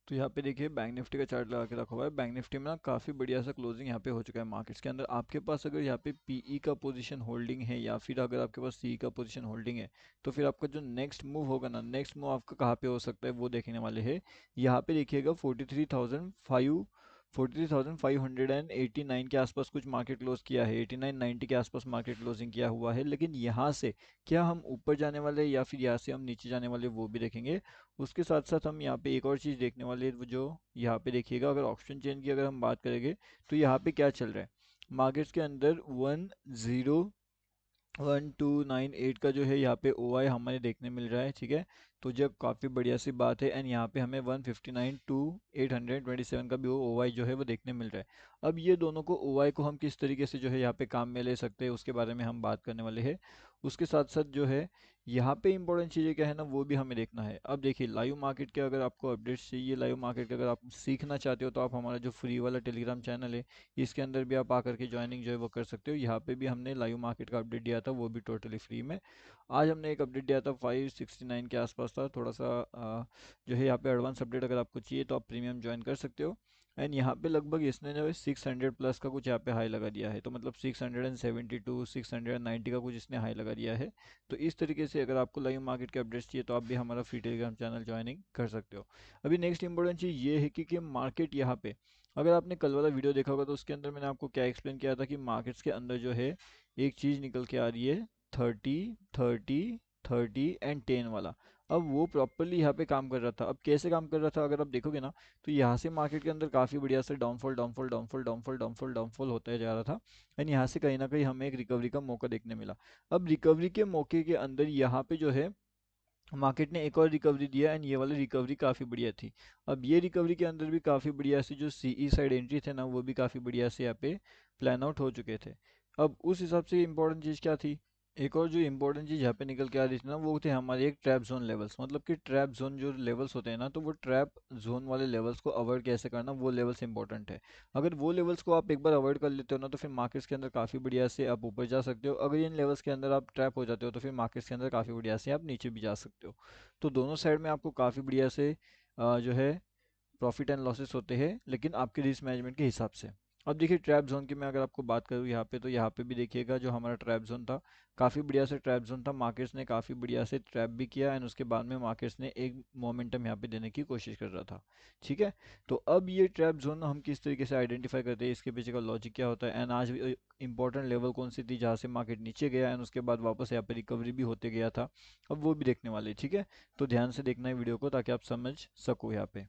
तो यहाँ पे देखिए बैंक निफ्टी का चार्ट लगा के रखा हुआ है। बैंक निफ्टी में ना काफ़ी बढ़िया सा क्लोजिंग यहाँ पे हो चुका है मार्केट्स के अंदर। आपके पास अगर यहाँ पे पीई का पोजीशन होल्डिंग है या फिर अगर आपके पास सी का पोजीशन होल्डिंग है, तो फिर आपका जो नेक्स्ट मूव होगा ना, नेक्स्ट मूव आपका कहाँ पे हो सकता है वो देखने वाले हैं। यहाँ पे देखिएगा 43,589 के आसपास कुछ मार्केट क्लोज किया है, 89-90 के आसपास मार्केट क्लोजिंग किया हुआ है। लेकिन यहाँ से क्या हम ऊपर जाने वाले हैं या फिर यहाँ से हम नीचे जाने वाले वो भी देखेंगे। उसके साथ साथ हम यहाँ पे एक और चीज़ देखने वाले हैं, वो जो यहाँ पे देखिएगा, अगर ऑप्शन चेन की अगर हम बात करेंगे तो यहाँ पे क्या चल रहा है मार्केट्स के अंदर। 101,298 का जो है यहाँ पे ओ आई हमें देखने मिल रहा है, ठीक है। तो जब काफ़ी बढ़िया सी बात है। एंड यहाँ पे हमें 159,827 का भी ओ आई जो है वो देखने मिल रहा है। अब ये दोनों को ओ आई को हम किस तरीके से जो है यहाँ पे काम में ले सकते हैं उसके बारे में हम बात करने वाले हैं। उसके साथ साथ जो है यहाँ पे इंपॉर्टेंट चीज़ें क्या है ना वो भी हमें देखना है। अब देखिए लाइव मार्केट के अगर आपको अपडेट्स चाहिए, लाइव मार्केट के अगर आप सीखना चाहते हो, तो आप हमारा जो फ्री वाला टेलीग्राम चैनल है इसके अंदर भी आप आकर के ज्वाइनिंग जो है वो कर सकते हो। यहाँ पे भी हमने लाइव मार्केट का अपडेट दिया था, वो भी टोटली फ्री में। आज हमने एक अपडेट दिया था 569 के आसपास था, थोड़ा सा जो है यहाँ पे एडवांस अपडेट अगर आपको चाहिए तो आप प्रीमियम ज्वाइन कर सकते हो। एंड यहाँ पे लगभग इसने जो है 600 प्लस का कुछ यहाँ पे हाई लगा दिया है, तो मतलब 672 690 का कुछ इसने हाई लगा दिया है। तो इस तरीके से अगर आपको लाइव मार्केट के अपडेट्स चाहिए तो आप भी हमारा फ्री टेलीग्राम चैनल ज्वाइनिंग कर सकते हो। अभी नेक्स्ट इंपॉर्टेंट चीज़ ये है कि मार्केट यहाँ पे, अगर आपने कल वाला वीडियो देखा होगा तो उसके अंदर मैंने आपको क्या एक्सप्लेन किया था कि मार्केट्स के अंदर जो है एक चीज़ निकल के आ रही है, 30 30 30 एंड 10 वाला। अब वो प्रॉपरली यहाँ पे काम कर रहा था। अब कैसे काम कर रहा था अगर आप देखोगे ना, तो यहाँ से मार्केट के अंदर काफ़ी बढ़िया से downfall downfall downfall downfall downfall downfall होता जा रहा था। एंड यहाँ से कहीं ना कहीं हमें एक रिकवरी का मौका देखने मिला। अब रिकवरी के मौके के अंदर यहाँ पे जो है मार्केट ने एक और रिकवरी दिया। एंड ये वाली रिकवरी काफ़ी बढ़िया थी। अब ये रिकवरी के अंदर भी काफ़ी बढ़िया से जो सीई साइड एंट्री थे ना वो भी काफ़ी बढ़िया से यहाँ पे प्लान आउट हो चुके थे। अब उस हिसाब से इम्पोर्टेंट चीज़ क्या थी, एक और जो इम्पोर्टेंट चीज़ यहाँ पे निकल के आ रही थी ना वो थे हमारे एक ट्रैप जोन लेवल्स। मतलब कि ट्रैप जोन जो लेवल्स होते हैं ना, तो वो ट्रैप जोन वाले लेवल्स को अवॉइड कैसे करना, वो लेवल्स इंपॉर्टेंट है। अगर वो लेवल्स को आप एक बार अवॉइड कर लेते हो ना, तो फिर मार्केट्स के अंदर काफ़ी बढ़िया से आप ऊपर जा सकते हो। अगर इन लेवल्स के अंदर आप ट्रैप हो जाते हो तो फिर मार्केट्स के अंदर काफ़ी बढ़िया से आप नीचे भी जा सकते हो। तो दोनों साइड में आपको काफ़ी बढ़िया से जो है प्रॉफिट एंड लॉसेस होते हैं, लेकिन आपके रिस्क मैनेजमेंट के हिसाब से। अब देखिए ट्रैप जोन की मैं अगर आपको बात करूँ यहाँ पे, तो यहाँ पे भी देखिएगा जो हमारा ट्रैप जोन था, काफ़ी बढ़िया से ट्रैप जोन था। मार्केट्स ने काफ़ी बढ़िया से ट्रैप भी किया एंड उसके बाद में मार्केट्स ने एक मोमेंटम यहाँ पे देने की कोशिश कर रहा था, ठीक है। तो अब ये ट्रैप जोन हम किस तरीके से आइडेंटिफाई करते हैं, इसके पीछे का लॉजिक क्या होता है, एंड आज इंपॉर्टेंट लेवल कौन सी थी जहाँ से मार्केट नीचे गया एंड उसके बाद वापस यहाँ पे रिकवरी भी होते गया था, अब वो भी देखने वाले हैं, ठीक है। तो ध्यान से देखना है वीडियो को ताकि आप समझ सको यहाँ पे,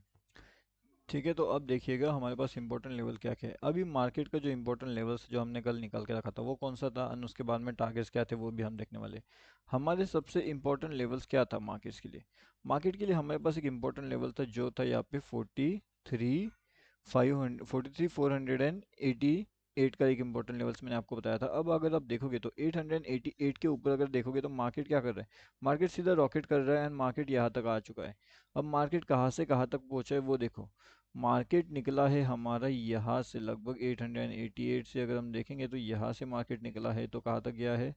ठीक है। तो अब देखिएगा हमारे पास इंपॉर्टेंट लेवल क्या क्या है। अभी मार्केट का जो इंपॉर्टेंट लेवल्स जो हमने कल निकाल के रखा था वो कौन सा था, और उसके बाद में टारगेट्स क्या थे वो भी हम देखने वाले हैं। हमारे सबसे इंपॉर्टेंट लेवल्स क्या था मार्केट्स के लिए, मार्केट के लिए हमारे पास एक इंपॉर्टेंट लेवल था जो था यहाँ पे 43,488 का एक इंपॉर्टेंट लेवल्स मैंने आपको बताया था। अब अगर आप देखोगे तो 888 के ऊपर अगर देखोगे तो मार्केट क्या कर रहा है, मार्केट सीधा रॉकेट कर रहा है एंड मार्केट यहाँ तक आ चुका है। अब मार्केट कहाँ से कहाँ तक पहुँचा है वो देखो। मार्केट निकला है हमारा यहाँ से लगभग 888 से, अगर हम देखेंगे तो यहाँ से मार्केट निकला है तो कहाँ तक गया है,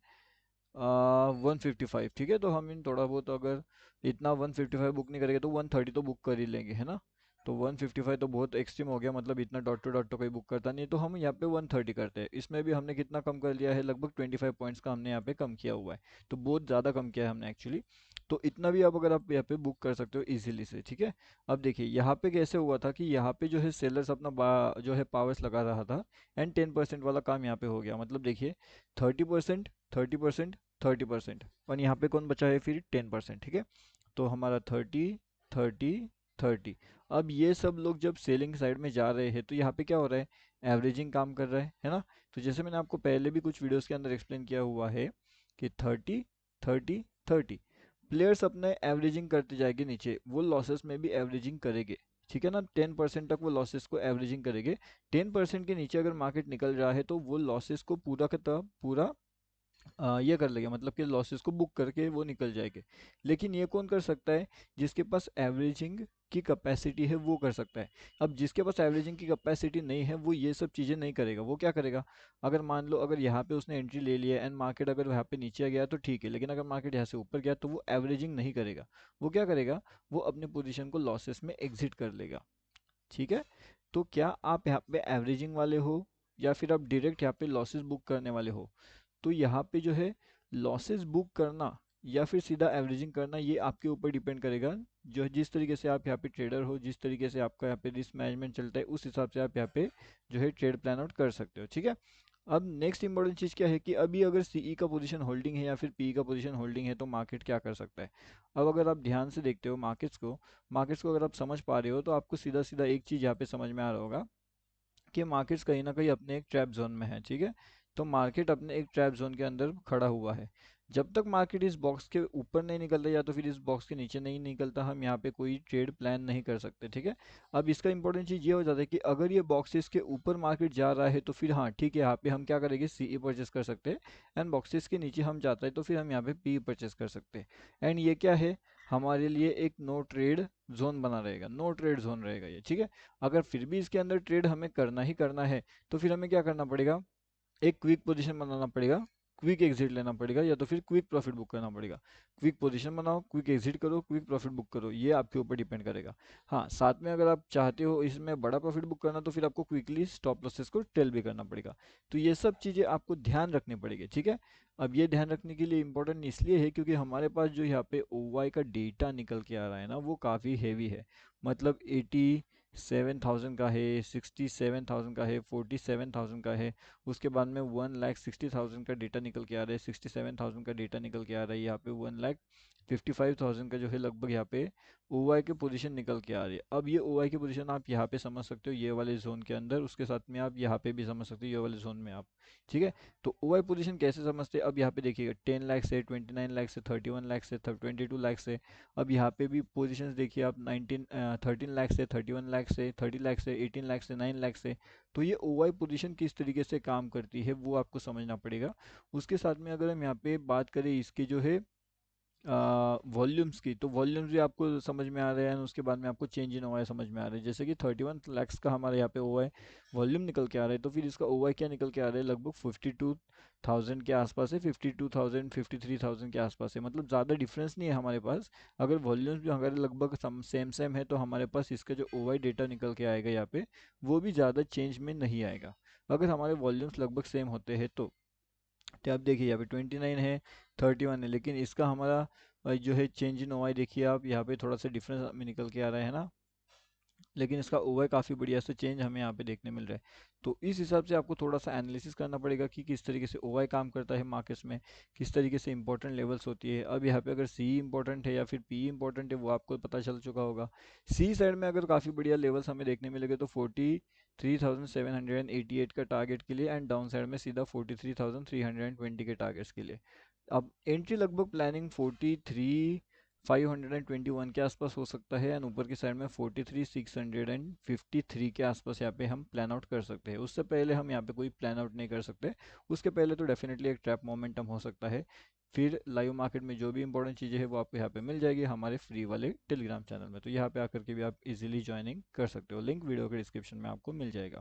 155, ठीक है। तो हम इन थोड़ा बहुत अगर इतना 155 बुक नहीं करेंगे तो 130 तो बुक कर ही लेंगे, है ना। तो 155 तो बहुत एक्सट्रीम हो गया, मतलब इतना डॉट टू डॉट तो कोई बुक करता नहीं है, तो हम यहाँ पे 130 करते हैं। इसमें भी हमने कितना कम कर लिया है, लगभग 25 पॉइंट्स का हमने यहाँ पे कम किया हुआ है। तो बहुत ज़्यादा कम किया है हमने एक्चुअली। तो इतना भी अगर आप यहाँ पे बुक कर सकते हो इजीली से, ठीक है। अब देखिए यहाँ पे कैसे हुआ था कि यहाँ पे जो है सेलर्स अपना जो है पावर्स लगा रहा था एंड 10% वाला काम यहाँ पे हो गया। मतलब देखिए 30%, 30%, 30%, और यहाँ पे कौन बचा है फिर 10%, ठीक है। तो हमारा 30 30 30। अब ये सब लोग जब सेलिंग साइड में जा रहे हैं तो यहाँ पे क्या हो रहा है, एवरेजिंग काम कर रहा है ना। तो जैसे मैंने आपको पहले भी कुछ वीडियोस के अंदर एक्सप्लेन किया हुआ है कि 30 30 30 प्लेयर्स अपने एवरेजिंग करते जाएंगे नीचे, वो लॉसेस में भी एवरेजिंग करेंगे, ठीक है ना। 10% तक वो लॉसेस को एवरेजिंग करेंगे। 10% के नीचे अगर मार्केट निकल रहा है तो वो लॉसेस को पूरा का पूरा ये कर लेगा, मतलब कि लॉसेस को बुक करके वो निकल जाएंगे। लेकिन ये कौन कर सकता है, जिसके पास एवरेजिंग की कैपेसिटी है वो कर सकता है। अब जिसके पास एवरेजिंग की कैपेसिटी नहीं है वो ये सब चीज़ें नहीं करेगा। वो क्या करेगा, अगर मान लो अगर यहाँ पे उसने एंट्री ले लिया एंड मार्केट अगर यहाँ पे नीचे गया तो ठीक है, लेकिन अगर मार्केट यहाँ से ऊपर गया तो वो एवरेजिंग नहीं करेगा। वो क्या करेगा, वो अपने पोजीशन को लॉसेस में एग्जिट कर लेगा। ठीक है, तो क्या आप यहाँ पे एवरेजिंग वाले हो या फिर आप डायरेक्ट यहाँ पे लॉसेस बुक करने वाले हो? तो यहाँ पे जो है लॉसेस बुक करना या फिर सीधा एवरेजिंग करना ये आपके ऊपर डिपेंड करेगा। जो है जिस तरीके से आप यहाँ पे ट्रेडर हो, जिस तरीके से आपका यहाँ पे रिस्क मैनेजमेंट चलता है, उस हिसाब से आप यहाँ पे जो है ट्रेड प्लान आउट कर सकते हो। ठीक है, अब नेक्स्ट इंपॉर्टेंट चीज़ क्या है कि अभी अगर सीई का पोजीशन होल्डिंग है या फिर पी का पोजीशन होल्डिंग है तो मार्केट क्या कर सकता है। अब अगर आप ध्यान से देखते हो मार्केट्स को अगर आप समझ पा रहे हो तो आपको सीधा सीधा एक चीज़ यहाँ पे समझ में आ रहा होगा कि मार्केट्स कहीं ना कहीं अपने एक ट्रैप जोन में है। ठीक है, तो मार्केट अपने एक ट्रैप जोन के अंदर खड़ा हुआ है। जब तक मार्केट इस बॉक्स के ऊपर नहीं निकलता या तो फिर इस बॉक्स के नीचे नहीं निकलता हम यहाँ पे कोई ट्रेड प्लान नहीं कर सकते। ठीक है, अब इसका इंपॉर्टेंट चीज़ ये हो जाता है कि अगर ये बॉक्सेस के ऊपर मार्केट जा रहा है तो फिर हाँ ठीक है, यहाँ पे हम क्या करेंगे, सीई परचेस कर सकते हैं। एंड बॉक्सेस के नीचे हम जाता है तो फिर हम यहाँ पे पी परचेस कर सकते हैं। एंड ये क्या है, हमारे लिए एक नो ट्रेड जोन बना रहेगा, नो ट्रेड जोन रहेगा ये। ठीक है, अगर फिर भी इसके अंदर ट्रेड हमें करना ही करना है तो फिर हमें क्या करना पड़ेगा, एक क्विक पोजीशन बनाना पड़ेगा, क्विक एग्जिट लेना पड़ेगा या तो फिर क्विक प्रॉफिट बुक करना पड़ेगा। क्विक पोजीशन बनाओ, क्विक एग्जिट करो, क्विक प्रॉफिट बुक करो, ये आपके ऊपर डिपेंड करेगा। हाँ, साथ में अगर आप चाहते हो इसमें बड़ा प्रॉफिट बुक करना तो फिर आपको क्विकली स्टॉप लॉसेस को टेल भी करना पड़ेगा। तो ये सब चीज़ें आपको ध्यान रखनी पड़ेगी। ठीक है, अब ये ध्यान रखने के लिए इम्पोर्टेंट इसलिए है क्योंकि हमारे पास जो यहाँ पे ओवाई का डेटा निकल के आ रहा है ना वो काफ़ी हैवी है। मतलब 87,000 का है, 67,000 का है, 47,000 का है। उसके बाद में 1,60,000 का डेटा निकल के आ रहा है, 67,000 का डेटा निकल के आ रहा है, यहाँ पे 1,55,000 का जो है लगभग यहाँ पे ओवाई की पोजीशन निकल के आ रही है। अब ये ओवाई की पोजीशन आप यहाँ पे समझ सकते हो ये वाले जोन के अंदर, उसके साथ में आप यहाँ पे भी समझ सकते हो ये वाले जोन में आप। ठीक है, तो ओवाई पोजीशन कैसे समझते हैं, अब यहाँ पे देखिएगा 10 लाख से, 29 लाख से, 31 लाख से, 22 लाख से। अब यहाँ पे भी पोजीशंस देखिए आप 13 लाख से, 31 लाख से, 30 लाख से, 18 लाख से, 9 लाख से। तो ये ओवाई पोजीशन किस तरीके से काम करती है वो आपको समझना पड़ेगा। उसके साथ में अगर हम यहाँ पे बात करें इसकी जो है वॉल्यूम्स की, तो वॉल्यूम्स भी आपको समझ में आ रहे हैं। उसके बाद में आपको चेंज इन ओवाई समझ में आ रहा है, जैसे कि 31 लैक्स का हमारे यहाँ पे ओवाई वॉल्यूम निकल के आ रहा है तो फिर इसका ओवाई क्या निकल के आ रहा है, लगभग 52,000 के आसपास है, 52,000 53,000 के आसपास है। मतलब ज़्यादा डिफरेंस नहीं है हमारे पास। अगर वॉल्यूम्स भी हमारे लगभग सेम सेम है तो हमारे पास इसका जो ओवाई डेटा निकल के आएगा यहाँ पे वो भी ज़्यादा चेंज में नहीं आएगा अगर हमारे वॉल्यूम्स लगभग सेम होते हैं तो आप देखिए यहाँ पे 29 है, 31 है, लेकिन इसका हमारा जो है चेंज इन ओवाई देखिए आप यहाँ पे थोड़ा सा डिफरेंस हमें निकल के आ रहा है ना, लेकिन इसका ओवाई काफ़ी बढ़िया से चेंज हमें यहाँ पे देखने मिल रहा है। तो इस हिसाब से आपको थोड़ा सा एनालिसिस करना पड़ेगा कि किस तरीके से ओवाई काम करता है मार्केट्स में, किस तरीके से इंपॉर्टेंट लेवल्स होती है। अब यहाँ पे अगर सी इंपॉर्टेंट है या फिर पी इंपॉर्टेंट है वो आपको पता चल चुका होगा। सी साइड में अगर काफ़ी बढ़िया लेवल्स हमें देखने मिलेंगे तो 43,788 का टारगेट के लिए एंड डाउन साइड में सीधा 43,320 के टारगेट्स के लिए। अब एंट्री लगभग प्लानिंग 43,521 के आसपास हो सकता है एंड ऊपर की साइड में 43,653 के आसपास यहाँ पे हम प्लान आउट कर सकते हैं। उससे पहले हम यहाँ पे कोई प्लान आउट नहीं कर सकते। उसके पहले तो डेफिनेटली एक ट्रैप मोमेंटम हो सकता है। फिर लाइव मार्केट में जो भी इंपॉर्टेंट चीज़ें हैं वो आपको यहाँ पे मिल जाएगी हमारे फ्री वाले टेलीग्राम चैनल में। तो यहाँ पे आकर के भी आप इजीली ज्वाइनिंग कर सकते हो, लिंक वीडियो के डिस्क्रिप्शन में आपको मिल जाएगा।